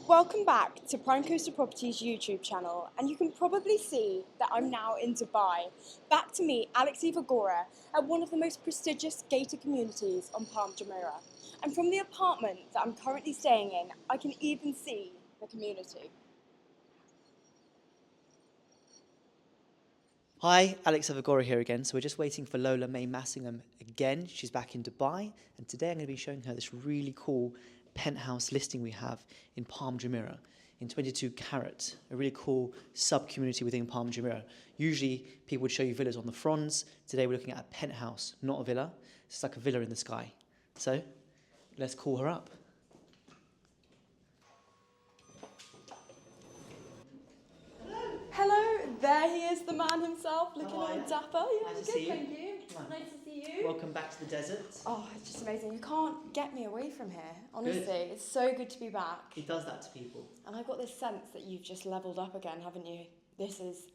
Welcome back to Prime Coastal Properties YouTube channel, and you can probably see that I'm now in Dubai, back to meet XXII Carat at one of the most prestigious gated communities on Palm Jumeirah. And from the apartment that I'm currently staying in, I can even see the community. Hi, XXII Carat here again. So we're just waiting for Lola May Massingham again. She's back in Dubai, and today I'm going to be showing her this really cool penthouse listing we have in Palm Jumeirah in 22 Carat, a really cool sub-community within Palm Jumeirah. Usually people would show you villas on the fronts. Today we're looking at a penthouse, not a villa. It's like a villa in the sky. So let's call her up. Hello, there he is, the man himself, looking How are all you? dapper. Yeah, Nice to good, see you. thank you. Nice to see you. Welcome back to the desert. Oh, it's just amazing. You can't get me away from here, honestly. Good. It's so good to be back. It does that to people. And I've got this sense that you've just levelled up again, haven't you? This is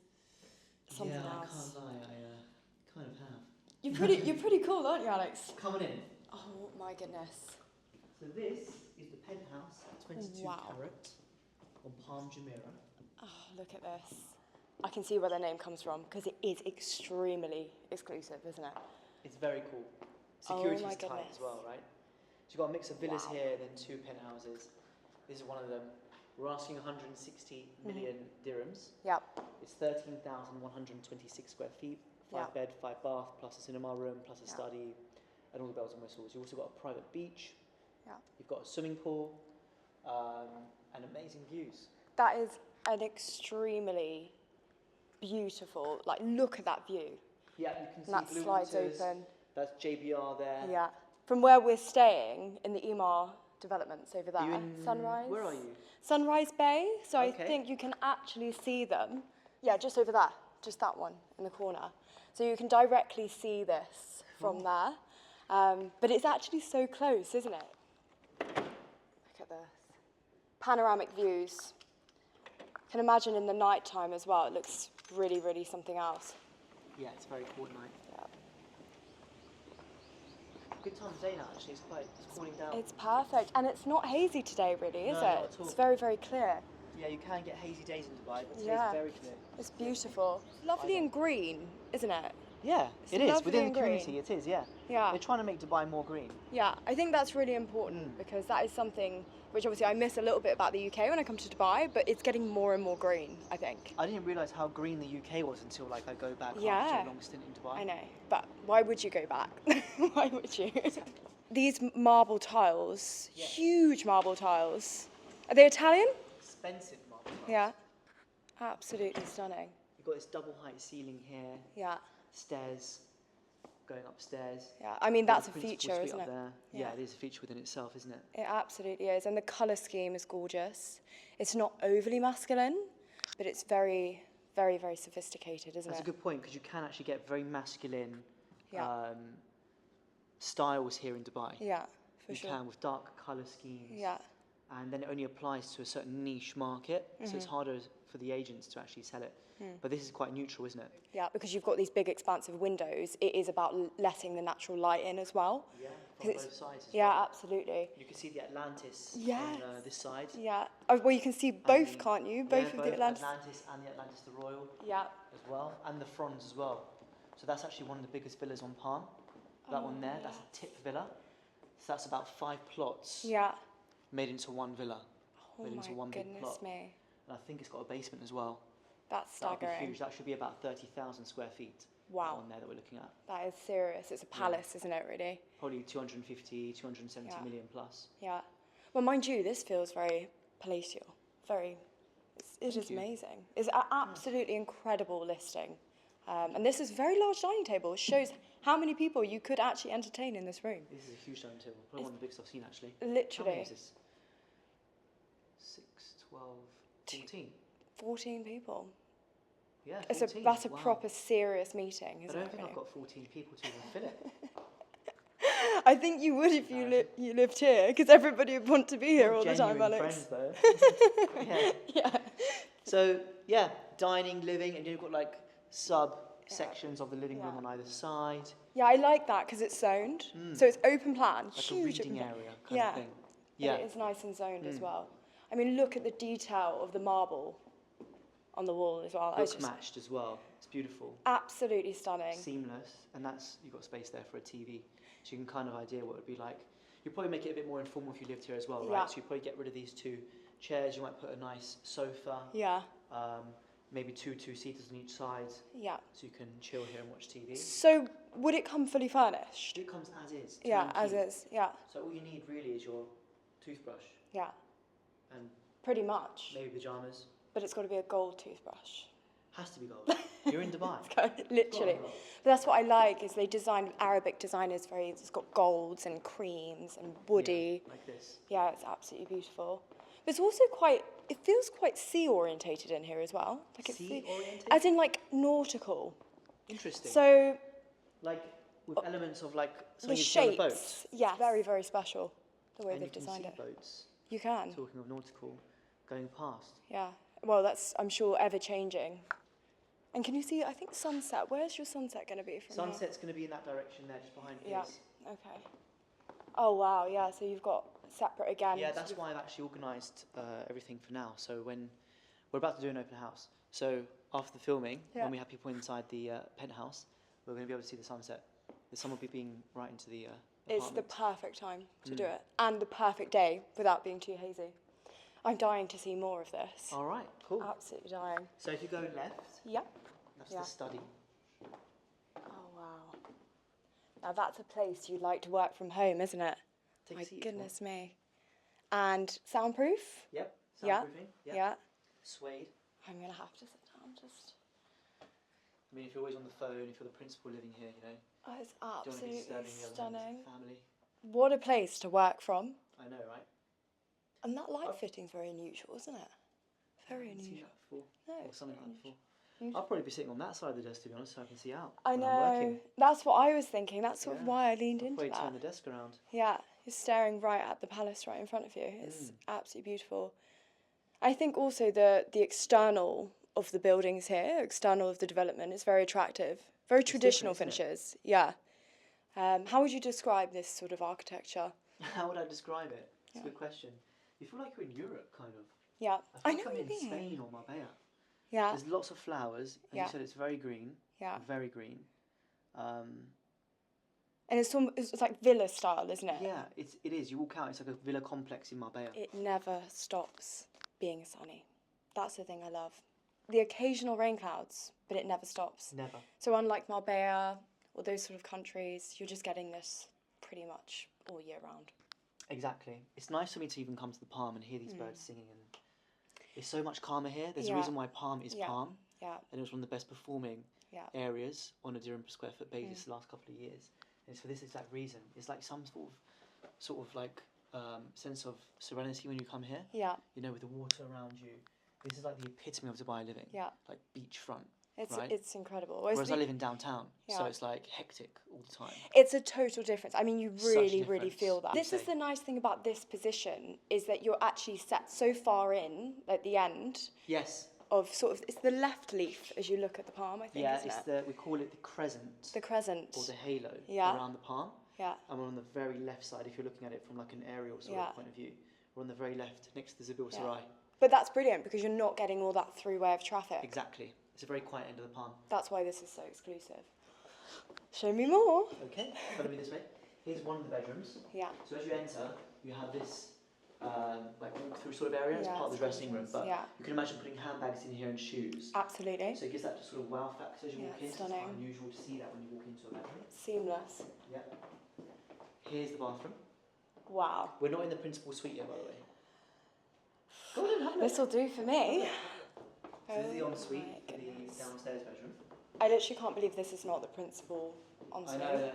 something else. I can't lie, I kind of have. You're pretty cool, aren't you, Alex? Coming in. Oh my goodness. So this is the penthouse at 22 Wow. Carat on Palm Jumeirah. Oh, look at this. I can see where their name comes from, because it is extremely exclusive, isn't it? It's very cool. Security's my tight goodness. as well, right? So you've got a mix of villas Wow. here, then two penthouses. This is one of them. We're asking 160 million dirhams. Yep. It's 13,126 square feet, 5 bed, 5 bath, plus a cinema room, plus a study, and all the bells and whistles. You've also got a private beach. Yeah. You've got a swimming pool, and amazing views. That is an extremely beautiful, like, look at that view. Yeah, you can see And that blue slides waters. open. That's JBR there. Yeah. From where we're staying in the Emar developments over there. Are you in, Sunrise. Where are you? Sunrise Bay. So Okay. I think you can actually see them. Yeah, just over there. Just that one in the corner. So you can directly see this from there. But it's actually so close, isn't it? Look at this. Panoramic views. Can imagine in the night time as well. It looks really, really something else. Yeah, it's very cool at night. Yeah. Good time of day now, actually. It's cooling down. It's perfect. And it's not hazy today, really, is No, it? not at all. It's very, very clear. Yeah, you can get hazy days in Dubai, but today's Yeah. very clear. It's beautiful. Lovely and green, isn't it? Yeah, It's it is. lovely Within and the green. community, it is, yeah. Yeah. They're trying to make Dubai more green. Yeah, I think that's really important because that is something which obviously I miss a little bit about the UK when I come to Dubai, but it's getting more and more green, I think. I didn't realise how green the UK was until I go back Yeah. after a long stint in Dubai. I know, but why would you go back? Why would you? These marble tiles, huge marble tiles. Are they Italian? Expensive marble tiles. Yeah. Absolutely stunning. You've got this double height ceiling here, Yeah. stairs, going upstairs. Yeah, I mean, Got that's the a principal feature, suite isn't up it? there. Yeah. Yeah, it is a feature within itself, isn't it? It absolutely is, and the colour scheme is gorgeous. It's not overly masculine, but it's very, very, very sophisticated, isn't That's a it? good point, because you can actually get very masculine Yeah. styles here in Dubai. Yeah, for You sure. can, with dark colour schemes. Yeah. And then it only applies to a certain niche market, so it's harder for the agents to actually sell it. But this is quite neutral, isn't it? Yeah, because you've got these big expansive windows, it is about letting the natural light in as well. Yeah, 'Cause from it's- both sides as Yeah, well. absolutely. You can see the Atlantis Yes. on this side. Yeah. Oh, well, you can see both, And can't you? yeah, Both of the Atlantis. and the Atlantis the Royal Yeah. as well, and the fronds as well. So that's actually one of the biggest villas on Palm. That one there, that's a tip villa. So that's about 5 plots Yeah. made into one villa. Oh made into my one big goodness plot. me. And I think it's got a basement as well. That's That would be staggering. huge. That should be about 30,000 square feet. Wow. That one there that we're looking at. That is serious. It's a palace, isn't it, really? Probably 250, 270 Yeah. million plus. Yeah. Well, mind you, this feels very palatial. Very, it is you. amazing. It's an absolutely incredible listing. And this is a very large dining table. It shows how many people you could actually entertain in this room. This is a huge dining table. Probably one of the biggest I've seen, actually. Literally. How many is this? 6, 12, 14. 14 people. Yeah, That's 14. a Wow. proper serious meeting, I isn't don't it? think I've really? got 14 people to even fill it. I think you would if you lived here, because everybody would want to be here all the time, Genuine Alex. friends, though. Yeah. Yeah. So, yeah, dining, living, and you've got like sub-sections of the living room on either side. Yeah, I like that because it's zoned. So it's open plan, Like a huge reading open plan. area kind of thing. But it is nice and zoned as well. I mean, look at the detail of the marble on the wall as well. Book matched as well. It's beautiful. Absolutely stunning. Seamless, and you've got space there for a TV, so you can kind of idea what it would be like. You'd probably make it a bit more informal if you lived here as well, right? Yeah. So you'd probably get rid of these 2 chairs. You might put a nice sofa. Yeah. Maybe 2 two-seaters on each side. Yeah. So you can chill here and watch TV. So would it come fully furnished? It comes as is. Yeah, as turnkey. is. Yeah. So all you need really is your toothbrush Yeah. and Pretty much. maybe pajamas. But it's got to be a gold toothbrush. Has to be gold. You're in Dubai. Literally. Go on. But that's what I like, is they design, Arabic designers, it's got golds and creams and woody. Yeah, like this. Yeah, it's absolutely beautiful. But it's also it feels quite sea orientated in here as well. Like it's Sea oriented? as in like nautical. Interesting. So like with elements of like the something you see on a shapes, boat. yeah, very, very special, the way And they've you can designed see it. boats, You can, talking of nautical, going past. yeah. Well, that's, I'm sure, ever changing. And can you see, I think sunset, where's your sunset going to be from Sunset's going to be in that direction there, just behind here? his. Yeah, okay. Oh, wow, yeah, so you've got separate again. Yeah, that's why I've actually organised everything for now. So when we're about to do an open house, so after the filming, Yeah. when we have people inside the penthouse, we're going to be able to see the sunset. The sun will be being right into the It's the apartment. perfect time to do it, and the perfect day without being too hazy. I'm dying to see more of this. All right, cool. Absolutely dying. So if you go left, Yep. that's Yeah. the study. Oh, wow. Now that's a place you'd like to work from home, isn't it? Take a My seat if you want. goodness me. And soundproof? Yep. Yeah. Soundproofing. Yep. Yeah. Suede. I'm going to have to sit down just... I mean, if you're always on the phone, if you're the principal living here, you know, Oh, it's don't want to be absolutely disturbing the other members stunning. of the family. What a place to work from. I know, right? And that light fitting's very unusual, isn't it? Very I haven't seen unusual. that before. No, Or it's something very like that before. unusual. I'll probably be sitting on that side of the desk, to be honest, so I can see out. I when I'm know. working. That's what I was thinking. That's sort of Yeah. why I leaned I'll into probably that. turn the desk around. Yeah, you're staring right at the palace right in front of you. It's absolutely beautiful. I think also the external of the buildings here, external of the development, is very attractive. Very traditional different, isn't it? finishes. Yeah. How would you describe this sort of architecture? How would I describe it? It's a good question. You feel like you're in Europe, kind of. Yeah, I I feel know like I'm what in you mean. Spain or Marbella. Yeah, There's lots of flowers. As Yeah. you said, it's very green. yeah. Very green. And it's like villa style, isn't it? Yeah, it is. You walk out, it's like a villa complex in Marbella. It never stops being sunny. That's the thing I love. The occasional rain clouds, but it never stops. Never. So unlike Marbella or those sort of countries, you're just getting this pretty much all year round. Exactly. It's nice for me to even come to the Palm and hear these birds singing, and it's so much calmer here. There's a Yeah. reason why Palm is Yeah. Palm, Yeah, and it was one of the best performing yeah. areas on a dirham per square foot basis the last couple of years. And it's for this exact reason. It's like some sort of like sense of serenity when you come here. Yeah, You know, with the water around you. This is like the epitome of Dubai living. yeah. Like beachfront. It's Right. it's incredible. Whereas I live in downtown, so Yeah. it's like hectic all the time. It's a total difference. I mean, you Such really, really difference. feel that. You'd This is say. the nice thing about this position, is that you're actually set so far in at the end Yes. of sort of, it's the left leaf as you look at the palm, I think, Yeah, isn't it's it? we call it the crescent The crescent. or the halo Yeah. around the palm. Yeah, And we're on the very left side if you're looking at it from like an aerial sort Yeah. of point of view. We're on the very left next to the Zabil Yeah. Sarai. but that's brilliant because you're not getting all that throughway of traffic. Exactly. It's a very quiet end of the palm. That's why this is so exclusive. Show me more. Okay, follow me this way. Here's one of the bedrooms. Yeah, So as you enter, you have this like walk-through sort of area. It's Yeah, part of the it's dressing room, gorgeous. but Yeah. you can imagine putting handbags in here and shoes. absolutely. So it gives that sort of wow factor as you Yeah, walk in. it's So it's quite stunning. unusual to see that when you walk into a bedroom. Seamless. Yeah. Here's the bathroom. Wow. We're not in the principal suite yet, by the way. Go on and have a look. This will do for me. So this is the Oh ensuite, my the goodness. downstairs bedroom. I literally can't believe this is not the principal ensuite. I know.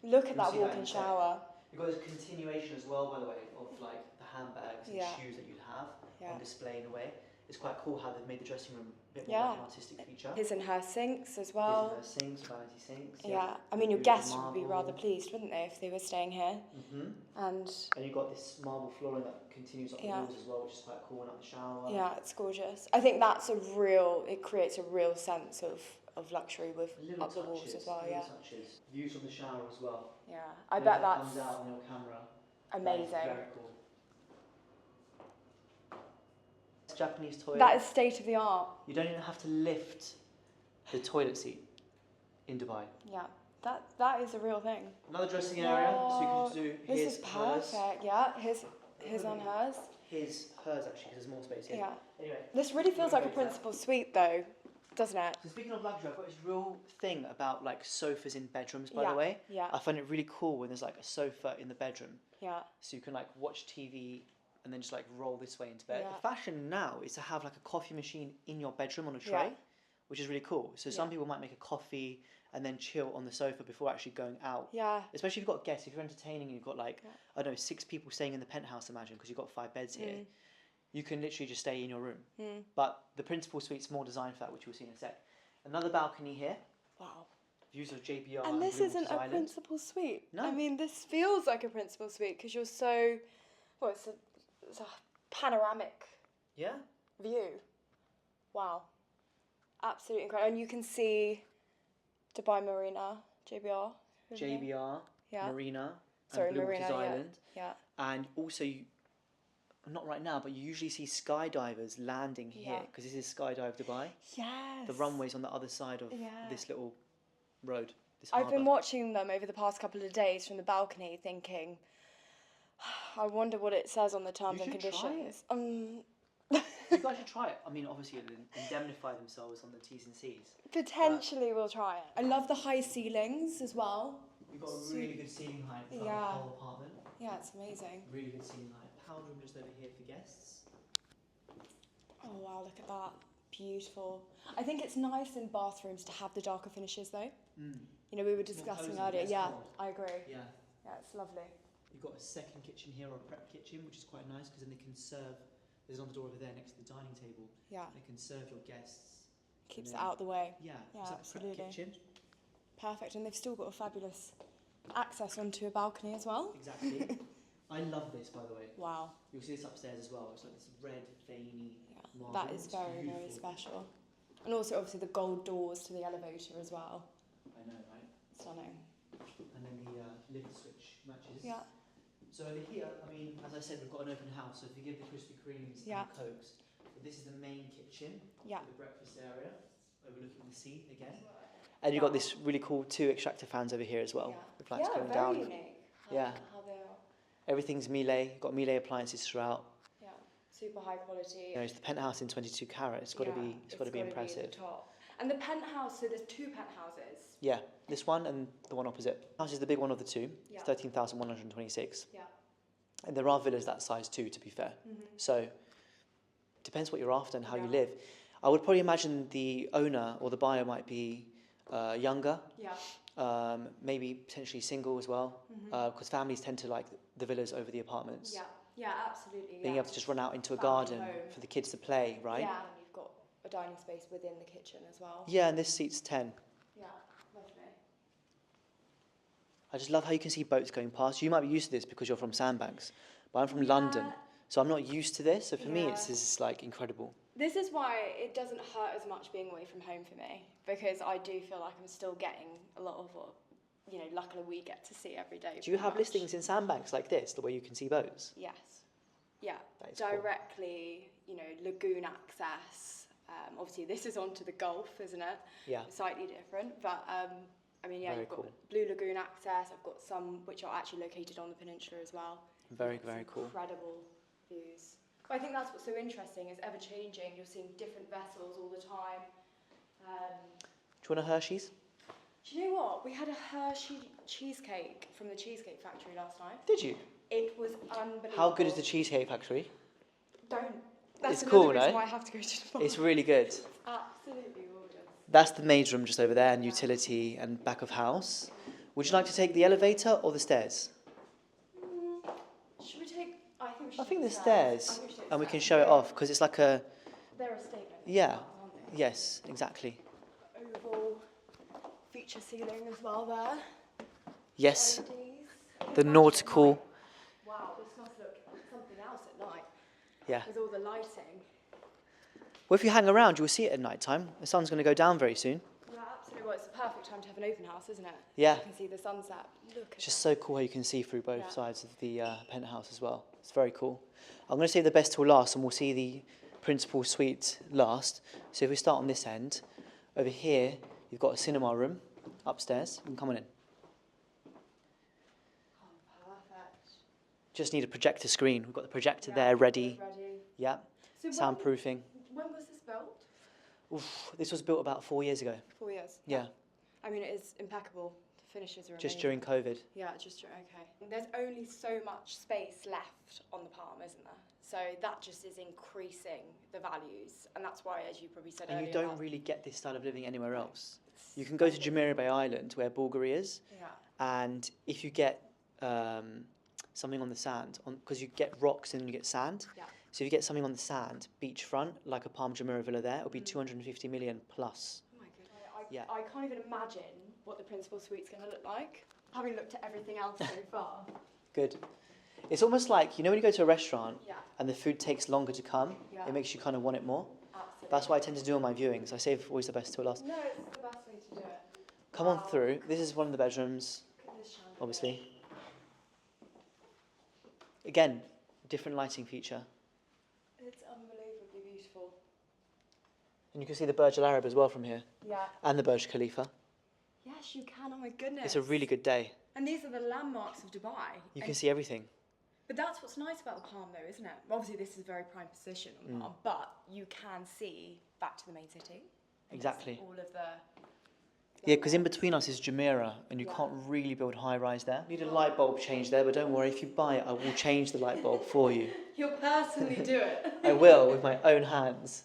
Look at You'll that see that walk-in in a sec. shower. You've got this continuation as well, by the way, of like the handbags and Yeah. shoes that you'd have Yeah. on display in a way. It's quite cool how they've made the dressing room a bit more Yeah. like an artistic feature. His and her sinks as Here's well. her sinks, vanity sinks. Yeah, I mean, your Beautiful guests would be marble. rather pleased, wouldn't they, if they were staying here? Mhm. And And you've got this marble flooring that continues up Yeah. the walls as well, which is quite cool, and up the shower. yeah, it's gorgeous. I think that's it creates a real sense of luxury with Little up the walls touches, as well, little yeah. touches. Views from the shower as well. Yeah, I When bet that that's comes out on your camera. amazing. That is very cool. Japanese toilet. That is state of the art. You don't even have to lift the toilet seat in Dubai. Yeah, that is a real thing. Another dressing area, so you can do This his, is perfect. Yeah, his and hers. Hers actually, because there's more space here. Yeah. Anyway. This really feels like a principal suite, though, doesn't it? So speaking of luxury, I've got this real thing about like sofas in bedrooms. By Yeah, the way, yeah. I find it really cool when there's like a sofa in the bedroom, Yeah. so you can like watch TV and then just like roll this way into bed. Yeah. The fashion now is to have like a coffee machine in your bedroom on a tray, Yeah. which is really cool. So some people might make a coffee and then chill on the sofa before actually going out. Yeah. Especially if you've got guests, if you're entertaining and you've got like, I don't know, 6 people staying in the penthouse, imagine, because you've got 5 beds here. You can literally just stay in your room. But the principal suite's more designed for that, which we'll see in a sec. Another balcony here. Wow. Views of JBR. And this Blue isn't Waters a Island. principal suite. No. I mean, this feels like a principal suite because you're so, well, it's a panoramic Yeah. view. Wow. Absolutely incredible. And you can see Dubai Marina, JBR. JBR, Yeah. Marina, Sorry, and Blue Marina, Waters yeah. Island. Yeah. And also, not right now, but you usually see skydivers landing here Yeah. because this is Skydive Dubai. Yes. The runway's on the other side of this little road. This I've been harbour. watching them over the past couple of days from the balcony thinking, I wonder what it says on the terms and should try conditions. You guys should try it. I mean, obviously, they'll indemnify themselves on the T's and C's. Potentially we'll try it. I love the high ceilings as well. You've got a really good ceiling height for the Yeah. whole apartment. Yeah, it's amazing. Really good ceiling height. Powder room just over here for guests. Oh wow, look at that. Beautiful. I think it's nice in bathrooms to have the darker finishes though. You know, we were discussing cozy, earlier. less Yeah, cold. I agree. Yeah. Yeah, it's lovely. You've got a second kitchen here, or a prep kitchen, which is quite nice because then they can serve. There's another door over there next to the dining table. Yeah. They can serve your guests. Keeps it then- out the way. Yeah. Yeah, it's like absolutely. a prep kitchen. Perfect. And they've still got a fabulous access onto a balcony as well. Exactly. I love this, by the way. Wow. You'll see this upstairs as well. It's like this red, veiny marble. That is It's very, very beautiful. special. And also obviously the gold doors to the elevator as well. I know, right? Stunning. And then the lift switch matches. Yeah. So over here, I mean, as I said, we've got an open house. So if you give the Krispy Kremes Yeah. and Cokes, but this is the main kitchen. Yeah. The breakfast area, overlooking the sea again. And you've got this really cool 2 extractor fans over here as well. With lights going very down. unique. Yeah. How they are. Everything's Miele. You've got Miele appliances throughout. Yeah. Super high quality. You know, it's the penthouse in 22 carat. It's got to be. It's got to be impressive. the top. And the penthouse. So there's 2 penthouses. Yeah, this one and the one opposite. House is the big one of the 2. Yeah. It's 13,126. Yeah. And there are villas that size too, to be fair. So depends what you're after and how you live. I would probably imagine the owner or the buyer might be younger. Yeah. Maybe potentially single as well, because families tend to like the villas over the apartments. Yeah. Yeah, absolutely. Being yeah. able to just run out into a Family garden home. for the kids to play, right? Yeah. And you've got a dining space within the kitchen as well. Yeah, and this seats 10. Yeah. Lovely. I just love how you can see boats going past. You might be used to this because you're from Sandbanks, but I'm from London, so I'm not used to this. So for me, it's just like incredible. This is why it doesn't hurt as much being away from home for me, because I do feel like I'm still getting a lot of what, you know, luckily we get to see every day. Do you pretty have much. listings in Sandbanks like this, the way you can see boats? Yes. Yeah. That is cool. Directly, you know, lagoon access. Obviously, this is onto the Gulf, isn't it? Yeah. Slightly different, but I mean, yeah, Very you've got cool. Blue Lagoon access. I've got some which are actually located on the peninsula as well. Very, It's very cool. Incredible views. But I think that's what's so interesting, is ever changing. You're seeing different vessels all the time. Do you want a Hershey's? Do you know what? We had a Hershey cheesecake from the Cheesecake Factory last night. Did you? It was unbelievable. How good is the Cheesecake Factory? Don't. That's It's another cool, reason no? why I have to go to Dubai. It's really good. Absolutely gorgeous. That's the maid's room just over there, and utility and back of house. Would you like to take the elevator or the stairs? Should we take? I think we should. I think take the stairs, I think we should take and we the can stairs. show it off because it's like a. They're a statement. Yeah. Aren't they? Yes, exactly. Oval feature ceiling as well there. Yes, LEDs. the nautical. Wow, this must look something else at night Yeah. with all the lighting. Well, if you hang around, you will see it at night time. The sun's going to go down very soon. Yeah, absolutely. Well, it's the perfect time to have an open house, isn't it? Yeah. You can see the sunset. Look at It's just so cool how you can see through both Yeah. sides of the penthouse as well. It's very cool. I'm going to save the best till last, and we'll see principal suite last. So if we start on this end, over here you've got a cinema room upstairs. You can come on in. Oh, perfect. Just need a projector screen. We've got the projector there ready. Yeah. So Soundproofing. When was this built? Oof, this was built about 4 years ago. 4 years. Yeah. I mean, it is impeccable. The finishes are amazing. Just during COVID. Yeah, okay. There's only so much space left on the Palm, isn't there? So that just is increasing the values, and that's why, as you probably said earlier, And you don't really get this style of living anywhere else. You can go to Jumeirah Bay Island, where Bulgari is, and if you get something on the sand, because you get rocks and you get sand, so if you get something on the sand, beachfront, like a Palm Jumeirah villa there, it'll be 250 million plus. Oh my goodness. I can't even imagine what the principal suite's going to look like, having looked at everything else so far. Good. It's almost like, you know when you go to a restaurant and the food takes longer to come, it makes you kind of want it more. Absolutely. That's what I tend to do on my viewings. I save always the best till last. No, it's the best way to do it. Come on through. This is one of the bedrooms, obviously. Again, different lighting feature. It's unbelievably beautiful. And you can see the Burj Al Arab as well from here. Yeah. And the Burj Khalifa. Yes, you can. Oh my goodness. It's a really good day. And these are the landmarks of Dubai. You can see everything. But that's what's nice about the Palm, though, isn't it? Obviously, this is a very prime position on the Palm, but you can see back to the main city. Exactly. All of the... Yeah, because in between us is Jumeirah, and you can't really build high-rise there. Need a light bulb change there, but don't worry, if you buy it, I will change the light bulb for you. You'll personally do it. I will, with my own hands.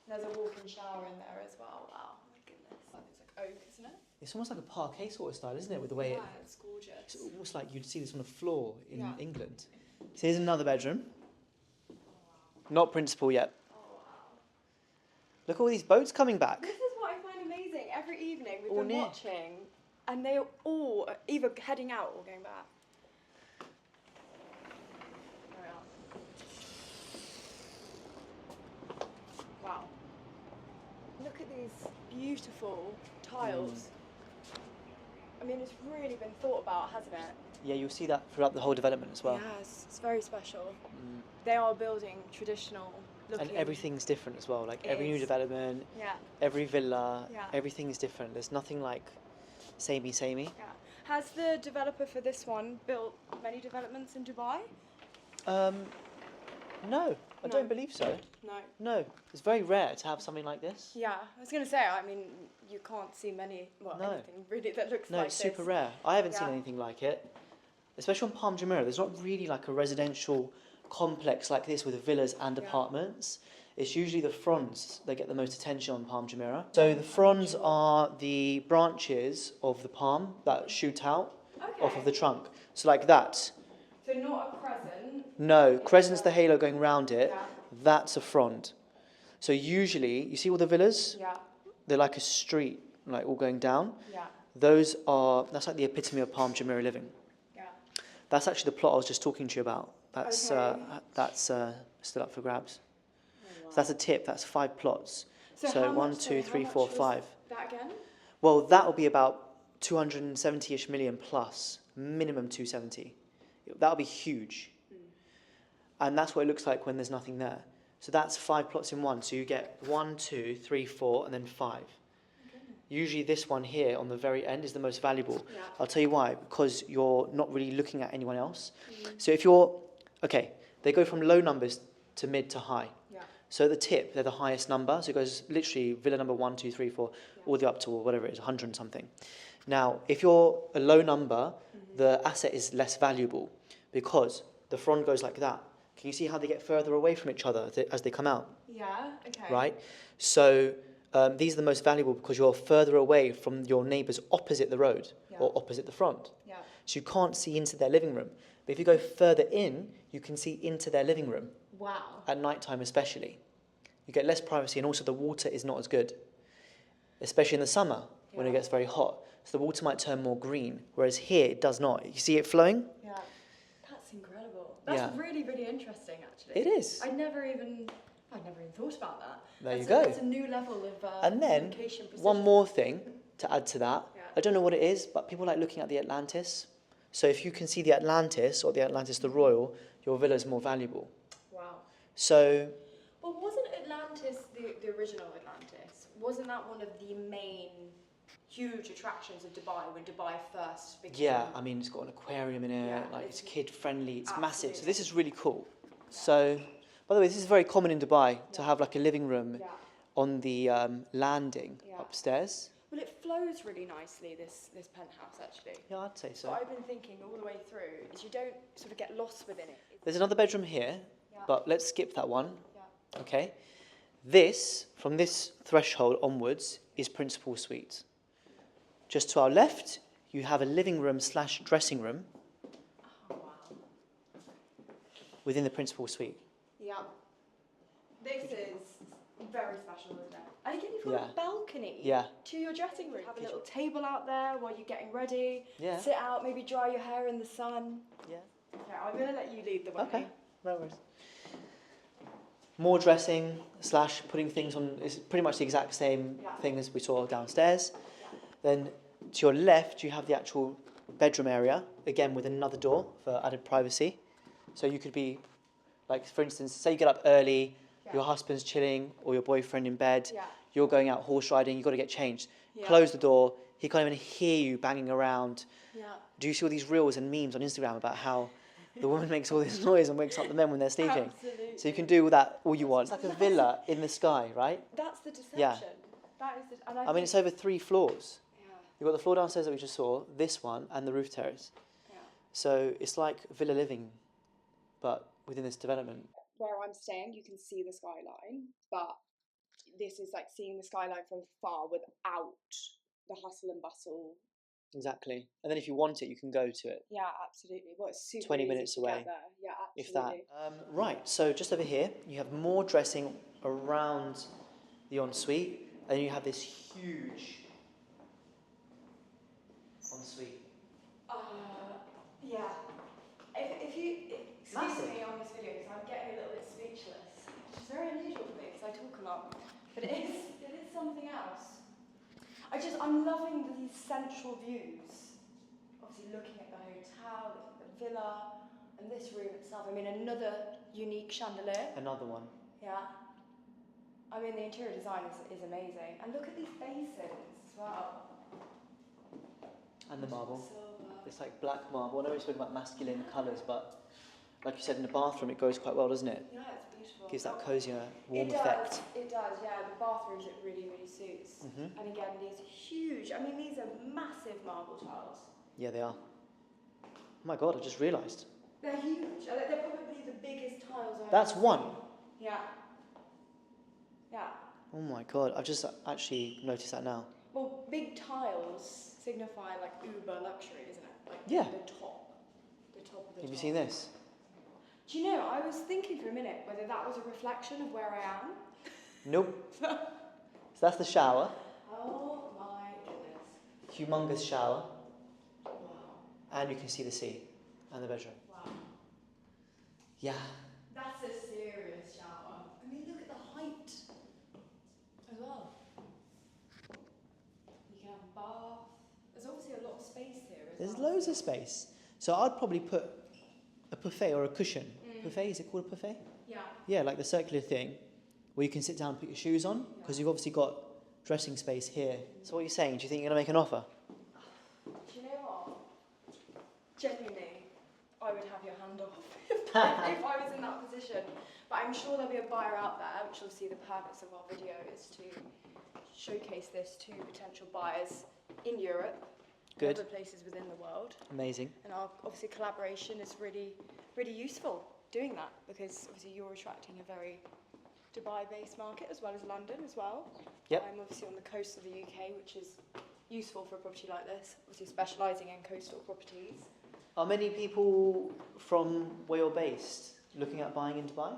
There's a walk-in shower in there as well. Wow, my goodness. That looks like oak, isn't it? It's almost like a parquet sort of style, isn't it, with the way it's gorgeous. It's almost like you'd see this on the floor in England. So here's another bedroom. Oh, wow. Not principal yet. Oh, wow. Look at all these boats coming back. This is what I find amazing. Every evening we've All been near. watching, and they are all either heading out or going back. There we are. Wow. Look at these beautiful tiles. I mean, it's really been thought about, hasn't it? Yeah, you'll see that throughout the whole development as well. Yes, it's very special. They are building traditional looking. And everything's different as well. Like every new development, every villa, everything is different. There's nothing like samey. Yeah. Has the developer for this one built many developments in Dubai? No, I don't believe so. No, it's very rare to have something like this. Yeah, I was going to say, I mean, you can't see many, anything really that looks like this. No, it's super rare. I haven't seen anything like it. Especially on Palm Jumeirah, there's not really like a residential complex like this with villas and apartments. It's usually the fronds that get the most attention on Palm Jumeirah. So the fronds are the branches of the palm that shoot out off of the trunk. So like that. So not a crescent? No, crescent's the halo going round it. That's a frond. So usually, you see all the villas? Yeah. They're like a street, like all going down. Yeah. That's like the epitome of Palm Jumeirah living. Yeah. That's actually the plot I was just talking to you about. That's still up for grabs. Oh, wow. So that's a tip. That's 5 plots. So 1, 2, 3, 4, 5. That again? Well, that will be about 270-ish million plus, minimum 270. That'll be huge. And that's what it looks like when there's nothing there. So that's 5 plots in one. So you get 1, 2, 3, 4, and then 5. Usually this one here on the very end is the most valuable. Yeah. I'll tell you why. Because you're not really looking at anyone else. So if they go from low numbers to mid to high. Yeah. So at the tip, they're the highest number. So it goes literally villa number 1, 2, 3, 4, all the way up to whatever it is, 100 and something. Now, if you're a low number, the asset is less valuable because the front goes like that. Can you see how they get further away from each other as they come out? Yeah, okay. Right? So these are the most valuable because you're further away from your neighbours opposite the road or opposite the front. Yeah. So you can't see into their living room. But if you go further in, you can see into their living room. Wow. At night time especially. You get less privacy and also the water is not as good. Especially in the summer when it gets very hot. So the water might turn more green, whereas here it does not. You see it flowing? Yeah. That's incredible. That's really, really interesting, actually. It is. I'd never even thought about that. There you go. It's a new level of and then, location precision. one more thing to add to that. I don't know what it is, but people like looking at the Atlantis. So if you can see the Atlantis or the Atlantis the Royal, your villa is more valuable. Wow. So... Well, Atlantis, the original Atlantis, wasn't that one of the main huge attractions of Dubai when Dubai first became? Yeah, I mean, it's got an aquarium in it, Yeah, like it's kid friendly, it's massive. So absolutely. this is really cool. So, by the way, this is very common in Dubai to have like a living room on the landing upstairs. Well, it flows really nicely, this penthouse, actually. Yeah, I'd say so. What I've been thinking all the way through is you don't sort of get lost within it. There's another bedroom here, but let's skip that one. Yeah. Okay. This, from this threshold onwards, is principal suite. Just to our left, you have a living room / dressing room Oh, wow. within the principal suite. Yeah. This is very special, isn't it? And again, you've got a balcony to your dressing room. Have a little table out there while you're getting ready. Yeah. Sit out, maybe dry your hair in the sun. Yeah. Okay, I'm going to let you lead the way. Okay, no worries. More dressing / putting things on, is pretty much the exact same thing as we saw downstairs. Then to your left, you have the actual bedroom area, again with another door for added privacy. So you could be, like, for instance, say you get up early, your husband's chilling or your boyfriend in bed, you're going out horse riding, you've got to get changed. Close the door, he can't even hear you banging around. Do you see all these reels and memes on Instagram about how the woman makes all this noise and wakes up the men when they're sleeping? Absolutely. So you can do all that all you want. It's like a villa in the sky, right? That's the deception. Yeah. That is the, and I mean, it's over 3 floors. Yeah. You've got the floor downstairs that we just saw, this one, and the roof terrace. Yeah. So it's like villa living, but within this development. Where I'm staying, you can see the skyline, but this is like seeing the skyline from far without the hustle and bustle. Exactly. And then if you want it, you can go to it. Yeah, absolutely. Well, it's super 20 easy minutes to away, get there. Yeah, if that. absolutely. Right, so just over here, you have more dressing around the ensuite, and you have this huge ensuite. Yeah. If you excuse Massive. me on this video, because I'm getting a little bit speechless, which is very unusual for me because I talk a lot, but it is something else. I'm loving these central views. Obviously, looking at the hotel, looking at the villa, and this room itself. I mean, another unique chandelier. Another one. Yeah. I mean, the interior design is amazing. And look at these basins as well. And the marble. Silver. It's like black marble. I know we spoke about masculine colours, but like you said, in the bathroom, it goes quite well, doesn't it? Yeah, it's beautiful. Gives that cozier, warm It effect. does, it does, yeah. The bathrooms, it really, really suits. Mm-hmm. And again, these huge, I mean, these are massive marble tiles. Yeah, they are. Oh my God, I just realised. They're huge. They're probably the biggest tiles I've That's ever one. seen. Yeah. Yeah. Oh my God, I've just actually noticed that now. Well, big tiles signify like uber luxury, isn't it? Like Yeah. the top of the top. Have you seen this? Do you know, I was thinking for a minute whether that was a reflection of where I am. Nope. So that's the shower. Oh my goodness. Humongous shower. Wow. And you can see the sea and the bedroom. Wow. Yeah. That's a serious shower. I mean, look at the height as well. You can have a bath. There's obviously a lot of space here as There's well. loads of space. So I'd probably put a buffet or a cushion. Buffet, is it called a buffet? Yeah. Yeah, like the circular thing where you can sit down and put your shoes on, because you've obviously got dressing space here. So what are you saying? Do you think you're going to make an offer? Do you know what? Genuinely, I would have your hand off if I was in that position. But I'm sure there'll be a buyer out there, which will see the purpose of our video is to showcase this to potential buyers in Europe, Good. other places within the world. Amazing. And our obviously collaboration is really, really useful doing that, because obviously you're attracting a very Dubai-based market as well as London as well. Yep. I'm obviously on the coast of the UK, which is useful for a property like this, obviously specialising in coastal properties. Are many people from where you're based looking at buying in Dubai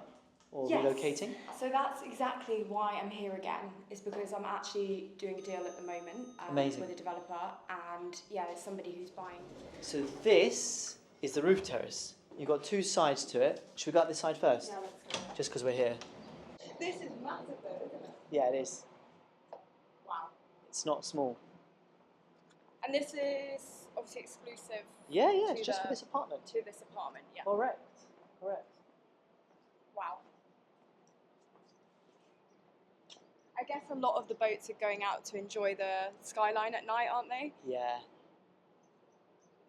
or Yes. relocating? So that's exactly why I'm here again, is because I'm actually doing a deal at the moment Amazing. with a developer, and yeah, there's somebody who's buying. So this is the roof terrace. You've got 2 sides to it. Should we go up this side first? Yeah, let's go. Just because we're here. This is massive though, isn't it? Yeah, it is. Wow. It's not small. And this is obviously exclusive Yeah, yeah, To it's just for the- this apartment. to this apartment, yeah. Correct. Correct. Wow. I guess a lot of the boats are going out to enjoy the skyline at night, aren't they? Yeah.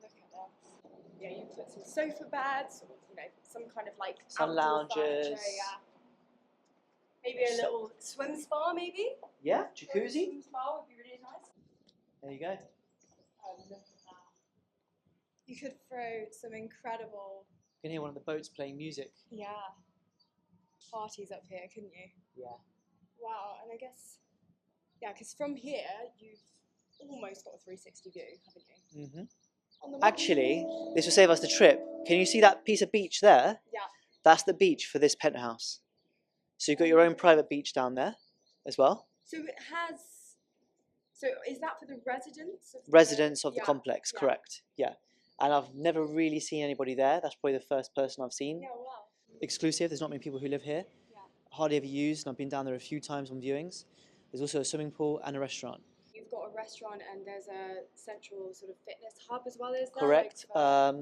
Look at this. Yeah, you put some sofa beds, or, you know, some kind of like Sun outdoor lounges. furniture, yeah. Maybe a little swim spa, maybe? Yeah, jacuzzi. Swim spa would be really nice. There you go. Oh, look at that. You could throw some incredible, You can hear one of the boats playing music. yeah, parties up here, couldn't you? Yeah. Wow, and I guess, yeah, because from here, you've almost got a 360 view, haven't you? Mm-hmm. On the Actually, this will save us the trip. Can you see that piece of beach there? Yeah. That's the beach for this penthouse. So you've got your own private beach down there as well. So it has, so is that for the residents? Residents of the yeah, complex, yeah. correct. Yeah. And I've never really seen anybody there. That's probably the first person I've seen. Yeah, wow. Exclusive, there's not many people who live here. Yeah. Hardly ever used, and I've been down there a few times on viewings. There's also a swimming pool and a restaurant. You've got a restaurant and there's a central sort of fitness hub as well, is there? Correct. Like,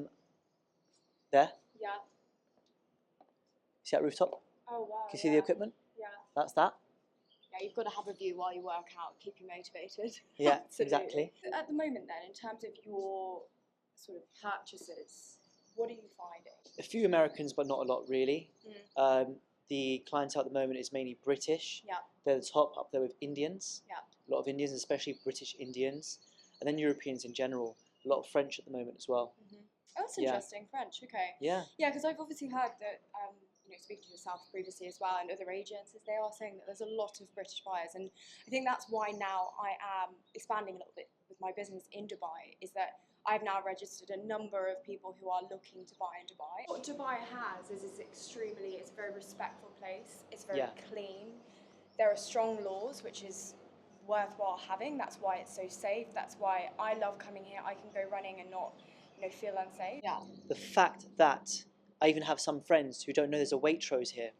There. yeah. See that rooftop? Oh, wow. Can you see the equipment? Yeah. That's that. Yeah, you've got to have a view while you work out, keep you motivated. Yeah, Absolutely. exactly. At the moment then, in terms of your sort of purchases, what are you finding? A few Americans, but not a lot really. The clientele at the moment is mainly British. Yeah. They're the top up there with Indians. Yeah. A lot of Indians, especially British Indians. And then Europeans in general. A lot of French at the moment as well. Mm-hmm. Oh, that's Yeah. interesting. French, okay. Yeah. Yeah, because I've obviously heard that, you know, speaking to yourself previously as well and other agents, is they are saying that there's a lot of British buyers, and I think that's why now I am expanding a little bit with my business in Dubai, is that I've now registered a number of people who are looking to buy in Dubai. What Dubai has is it's a very respectful place, it's very clean, there are strong laws, which is worthwhile having, that's why it's so safe, that's why I love coming here, I can go running and not, you know, feel unsafe. Yeah. The fact that I even have some friends who don't know there's a Waitrose here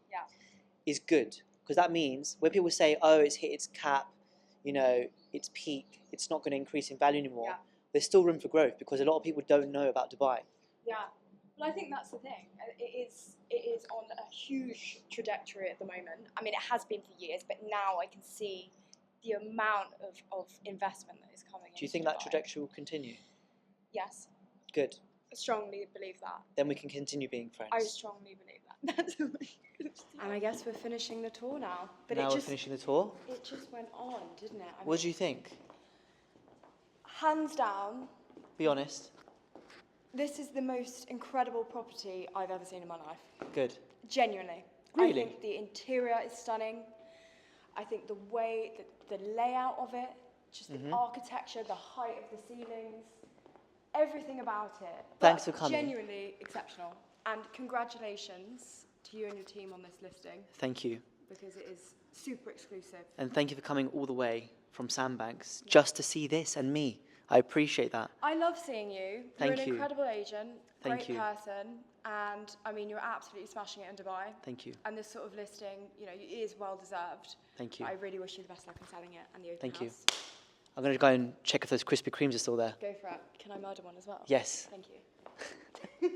is good, because that means when people say, oh, it's hit its cap, you know, its peak, it's not going to increase in value anymore, there's still room for growth because a lot of people don't know about Dubai. Yeah, well, I think that's the thing. It is on a huge trajectory at the moment. I mean, it has been for years, but now I can see the amount of investment that is coming in. Do you think that trajectory will continue? Yes. Good. I strongly believe that. Then we can continue being friends. I strongly believe that. And I guess we're finishing the tour now. But now we're finishing the tour? It just went on, didn't it? What do you think? Hands down. Be honest. This is the most incredible property I've ever seen in my life. Good. Genuinely. Really? I think the interior is stunning. I think the way, the layout of it, just the architecture, the height of the ceilings, everything about it. Thanks for coming. Genuinely exceptional. And congratulations to you and your team on this listing. Thank you. Because it is super exclusive. And thank you for coming all the way from Sandbanks just to see this and me. I appreciate that. I love seeing you. Thank You're an you. incredible agent, Thank great you. person, and I mean, you're absolutely smashing it in Dubai. Thank you. And this sort of listing, you know, it is well deserved. Thank you. I really wish you the best luck in selling it and the open Thank you. house. I'm going to go and check if those Krispy Kremes are still there. Go for it. Can I murder one as well? Yes. Thank you.